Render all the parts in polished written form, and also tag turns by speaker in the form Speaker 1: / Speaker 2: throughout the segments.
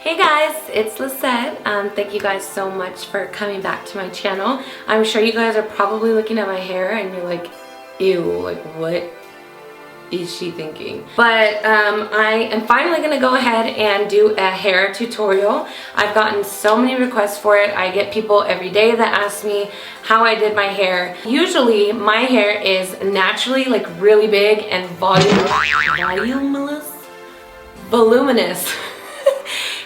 Speaker 1: Hey guys, it's Lycette. Thank you guys so much for coming back to my channel. I'm sure you guys are probably looking at my hair and you're like, ew, like what is she thinking? But I am finally gonna go ahead and do a hair tutorial. I've gotten so many requests for it. I get people every day that ask me how I did my hair. Usually my hair is naturally like really big and voluminous.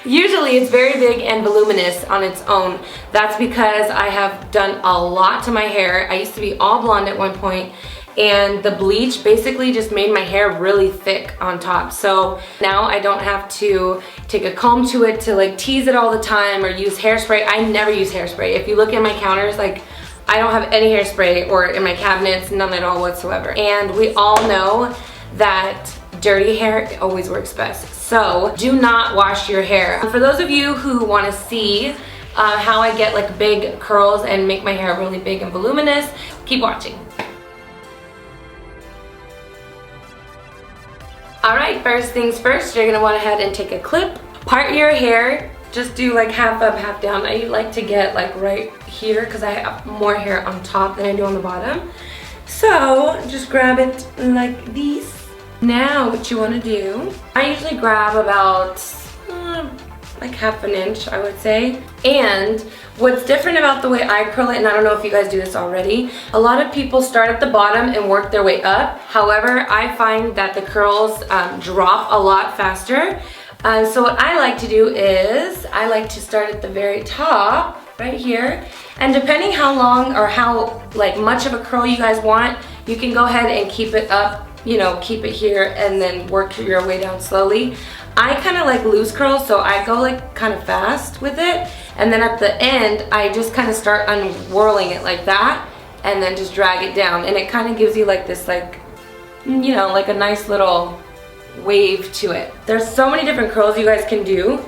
Speaker 1: Usually it's very big and voluminous on its own. That's because I have done a lot to my hair. I used to be all blonde at one point, and the bleach basically just made my hair really thick on top. So now I don't have to take a comb to it to like tease it all the time or use hairspray. I never use hairspray. If you look at my counters, like I don't have any hairspray, or in my cabinets, none at all whatsoever. And we all know that dirty hair always works best. So do not wash your hair. For those of you who want to see how I get like big curls and make my hair really big and voluminous, keep watching. Alright, first things first, you're going to want to head and take a clip. Part your hair, just do like half up, half down. I like to get like right here because I have more hair on top than I do on the bottom. So just grab it like this. Now what you want to do, I usually grab about like half an inch, I would say. And what's different about the way I curl it, and I don't know if you guys do this already, a lot of people start at the bottom and work their way up. However, I find that the curls drop a lot faster. So what I like to do is I like to start at the very top right here, and depending how long or how like much of a curl you guys want, you can go ahead and keep it up, you know, keep it here and then work your way down slowly. I kind of like loose curls, so I go like kind of fast with it, and then at the end I just kind of start unwhirling it like that and then just drag it down, and it kind of gives you like this, like, you know, like a nice little wave to it. There's so many different curls you guys can do.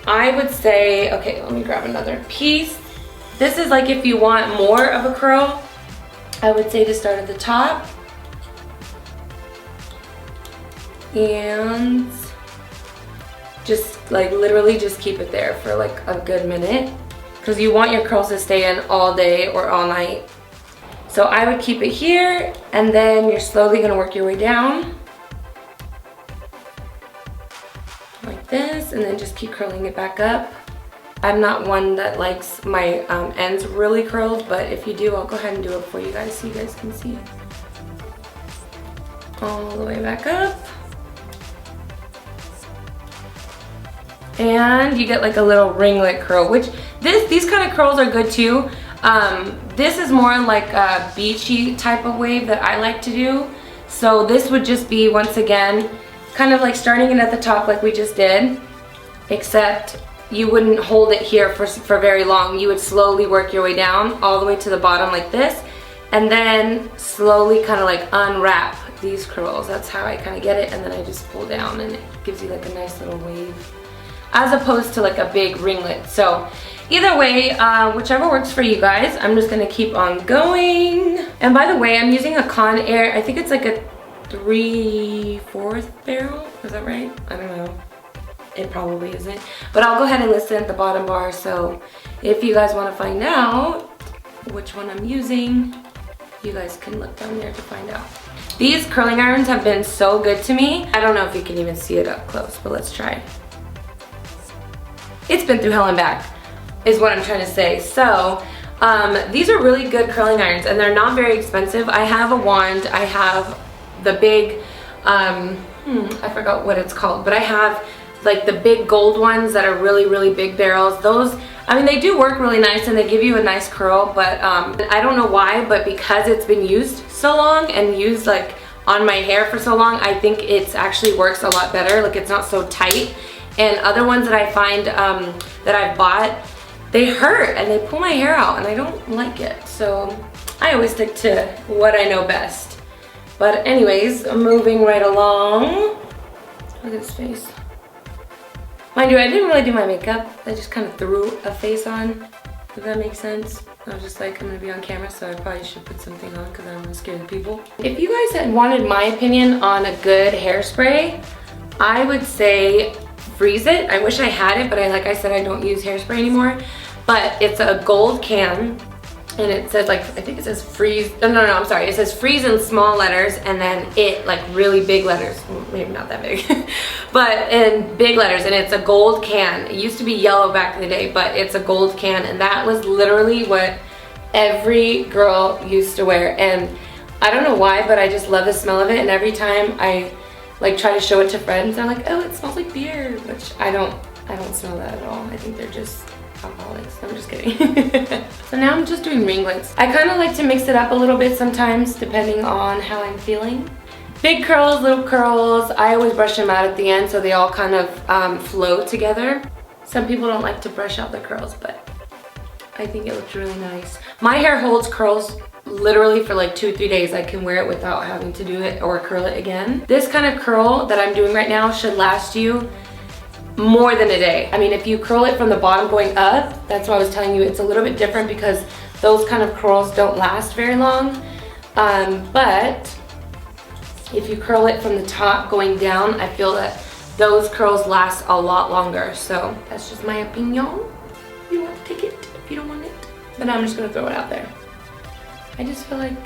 Speaker 1: I would say, okay, let me grab another piece. This is like if you want more of a curl, I would say to start at the top and just like literally just keep it there for like a good minute, because you want your curls to stay in all day or all night. So I would keep it here, and then you're slowly going to work your way down like this, and then just keep curling it back up. I'm not one that likes my ends really curled, but if you do, I'll go ahead and do it for you guys so you guys can see it. All the way back up. And you get like a little ringlet curl, which these kind of curls are good too. This is more like a beachy type of wave that I like to do. So this would just be, once again, kind of like starting it at the top like we just did, except you wouldn't hold it here for very long. You would slowly work your way down all the way to the bottom like this, and then slowly kind of like unwrap these curls. That's how I kind of get it, and then I just pull down and it gives you like a nice little wave, as opposed to like a big ringlet. So either way, whichever works for you guys, I'm just gonna keep on going. And by the way, I'm using a Conair, I think it's like a 3/4 barrel, is that right? I don't know, it probably isn't, but I'll go ahead and list it at the bottom bar, so if you guys want to find out which one I'm using, you guys can look down there to find out. These curling irons have been so good to me. I don't know if you can even see it up close, but let's try. It's been through hell and back, is what I'm trying to say. So these are really good curling irons, and they're not very expensive. I have a wand, I have the big, I forgot what it's called, but I have like the big gold ones that are really, really big barrels. Those, I mean, they do work really nice and they give you a nice curl, but I don't know why, but because it's been used so long and used like on my hair for so long, I think it actually works a lot better. Like, it's not so tight. And other ones that I find that I've bought, they hurt and they pull my hair out, and I don't like it. So I always stick to what I know best. But anyways, I'm moving right along. Look at his face. Mind you, I didn't really do my makeup. I just kind of threw a face on, if that makes sense. I was just like, I'm gonna be on camera, so I probably should put something on because I don't want to scare the people. If you guys had wanted my opinion on a good hairspray, I would say freeze it. I wish I had it, but like I said, I don't use hairspray anymore. But it's a gold can, and it says like, I think it says freeze, no, I'm sorry. It says freeze in small letters, and then it like really big letters. Well, maybe not that big, but in big letters, and it's a gold can. It used to be yellow back in the day, but it's a gold can, and that was literally what every girl used to wear. And I don't know why, but I just love the smell of it, and every time I like try to show it to friends, they're like, oh, it smells like beer, which I don't smell that at all. I think they're just alcoholics. I'm just kidding. So now I'm just doing ringlets. I kind of like to mix it up a little bit sometimes depending on how I'm feeling. Big curls, little curls, I always brush them out at the end so they all kind of flow together. Some people don't like to brush out the curls, but I think it looks really nice. My hair holds curls literally for like 2 or 3 days. I can wear it without having to do it or curl it again. This kind of curl that I'm doing right now should last you more than a day. I mean, if you curl it from the bottom going up, that's why I was telling you it's a little bit different, because those kind of curls don't last very long. But if you curl it from the top going down, I feel that those curls last a lot longer. So that's just my opinion. You want to take it if you don't want it. But I'm just gonna throw it out there. I just feel like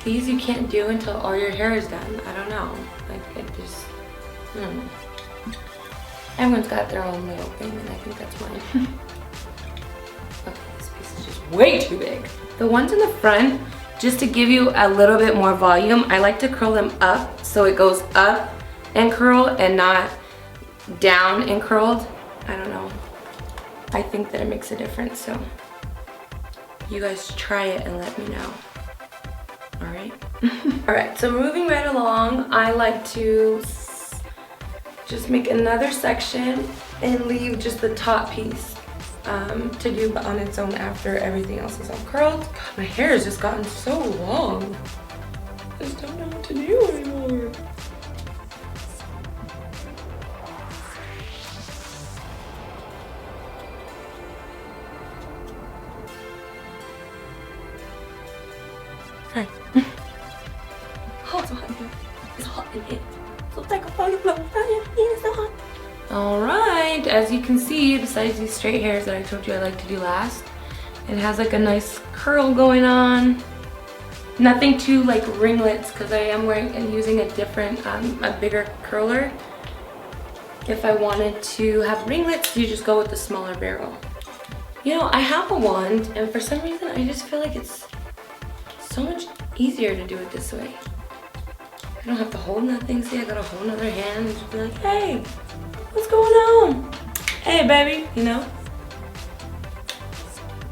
Speaker 1: these you can't do until all your hair is done. I don't know. Like it just, I don't know. Everyone's got their own little thing, and I think that's mine. Okay, this piece is just way too big. The ones in the front, just to give you a little bit more volume, I like to curl them up so it goes up and curl and not down and curled. I don't know. I think that it makes a difference, so you guys try it and let me know. All right? All right, so moving right along, I like to just make another section and leave just the top piece to do on its own after everything else is all curled. God, my hair has just gotten so long. I just don't know what to do anymore. Hi. Oh, it's so hot in here. It's hot in here. Alright, as you can see, besides these straight hairs that I told you I like to do last, it has like a nice curl going on. Nothing too like ringlets, because I am wearing and using a different, a bigger curler. If I wanted to have ringlets, you just go with the smaller barrel. You know, I have a wand, and for some reason I just feel like it's so much easier to do it this way. I don't have to hold nothing. See, I got a whole nother hand and just be like, hey, what's going on? Hey, baby, you know?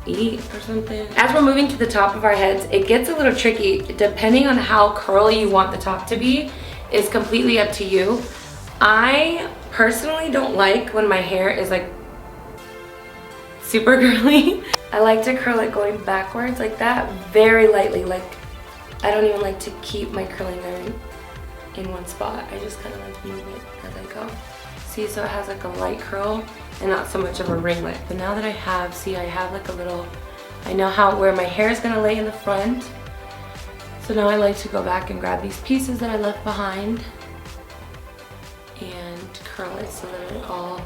Speaker 1: Eat or something. As we're moving to the top of our heads, it gets a little tricky. Depending on how curly you want the top to be is completely up to you. I personally don't like when my hair is like super curly. I like to curl it going backwards like that, very lightly. Like, I don't even like to keep my curling iron in one spot. I just kind of like move it as I go. See, so it has like a light curl and not so much of a ringlet. But now that I have, see, I have like a little, I know where my hair is gonna lay in the front. So now I like to go back and grab these pieces that I left behind and curl it so that it all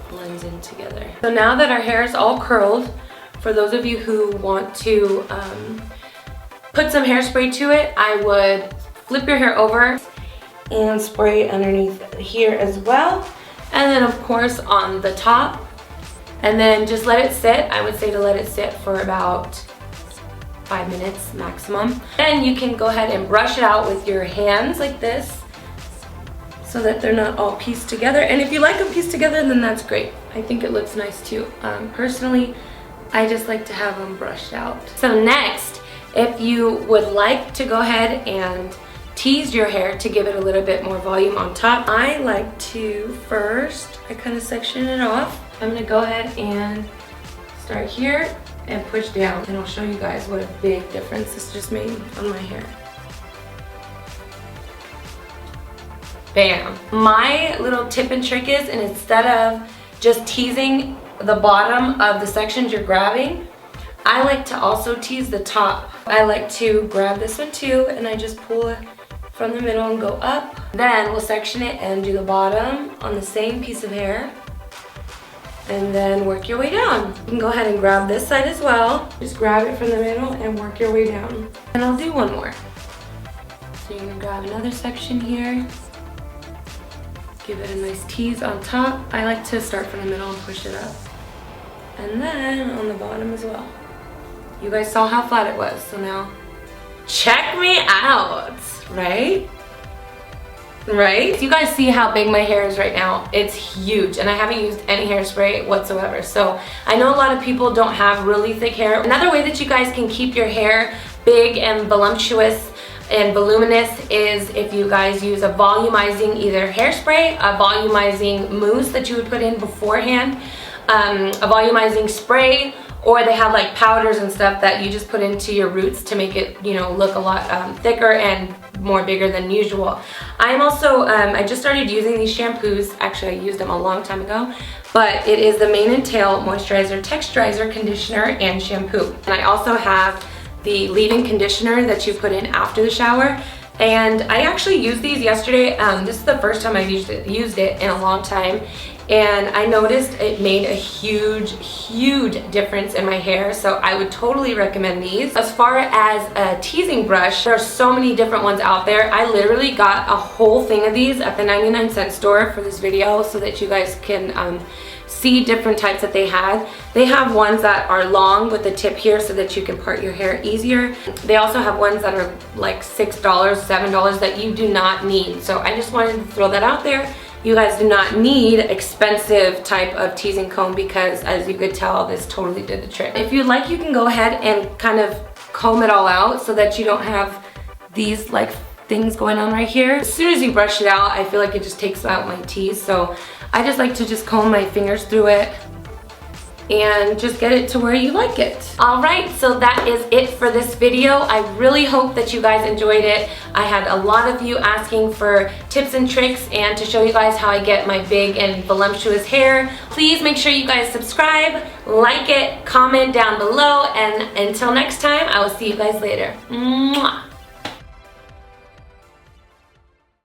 Speaker 1: blends in together. So now that our hair is all curled, for those of you who want to put some hairspray to it, I would flip your hair over and spray underneath here as well. And then of course on the top. And then just let it sit. I would say to let it sit for about 5 minutes maximum. Then you can go ahead and brush it out with your hands like this so that they're not all pieced together. And if you like them pieced together, then that's great. I think it looks nice too. Personally, I just like to have them brushed out. So next, if you would like to go ahead and tease your hair to give it a little bit more volume on top, I like to first, I kind of section it off. I'm gonna go ahead and start here and push down, and I'll show you guys what a big difference this just made on my hair. Bam. My little tip and trick is, and instead of just teasing the bottom of the sections you're grabbing, I like to also tease the top. I like to grab this one too, and I just pull it from the middle and go up. Then we'll section it and do the bottom on the same piece of hair. And then work your way down. You can go ahead and grab this side as well. Just grab it from the middle and work your way down. And I'll do one more. So you're gonna grab another section here. Give it a nice tease on top. I like to start from the middle and push it up. And then on the bottom as well. You guys saw how flat it was, so now check me out, right? Right? You guys see how big my hair is right now. It's huge, and I haven't used any hairspray whatsoever. So I know a lot of people don't have really thick hair. Another way that you guys can keep your hair big and voluptuous and voluminous is if you guys use a volumizing either hairspray, a volumizing mousse that you would put in beforehand, a volumizing spray, or they have like powders and stuff that you just put into your roots to make it, you know, look a lot thicker and more bigger than usual. I'm also, I just started using these shampoos. Actually, I used them a long time ago, but it is the Mane and Tail Moisturizer, Texturizer, Conditioner, and Shampoo. And I also have the leave-in conditioner that you put in after the shower. And I actually used these yesterday. This is the first time I've used it in a long time. And I noticed it made a huge difference in my hair, so I would totally recommend these. As far as a teasing brush, there are so many different ones out there. I literally got a whole thing of these at the 99-cent store for this video so that you guys can see different types that they had. They have ones that are long with the tip here so that you can part your hair easier. They also have ones that are like $6, $7 that you do not need. So I just wanted to throw that out there. You guys do not need expensive type of teasing comb because, as you could tell, this totally did the trick. If you'd like, you can go ahead and kind of comb it all out so that you don't have these like things going on right here. As soon as you brush it out, I feel like it just takes out my tease. So I just like to just comb my fingers through it and just get it to where you like it. All right, so that is it for this video. I really hope that you guys enjoyed it. I had a lot of you asking for tips and tricks and to show you guys how I get my big and voluptuous hair. Please make sure you guys subscribe, like it, comment down below, and until next time, I will see you guys later. Mwah.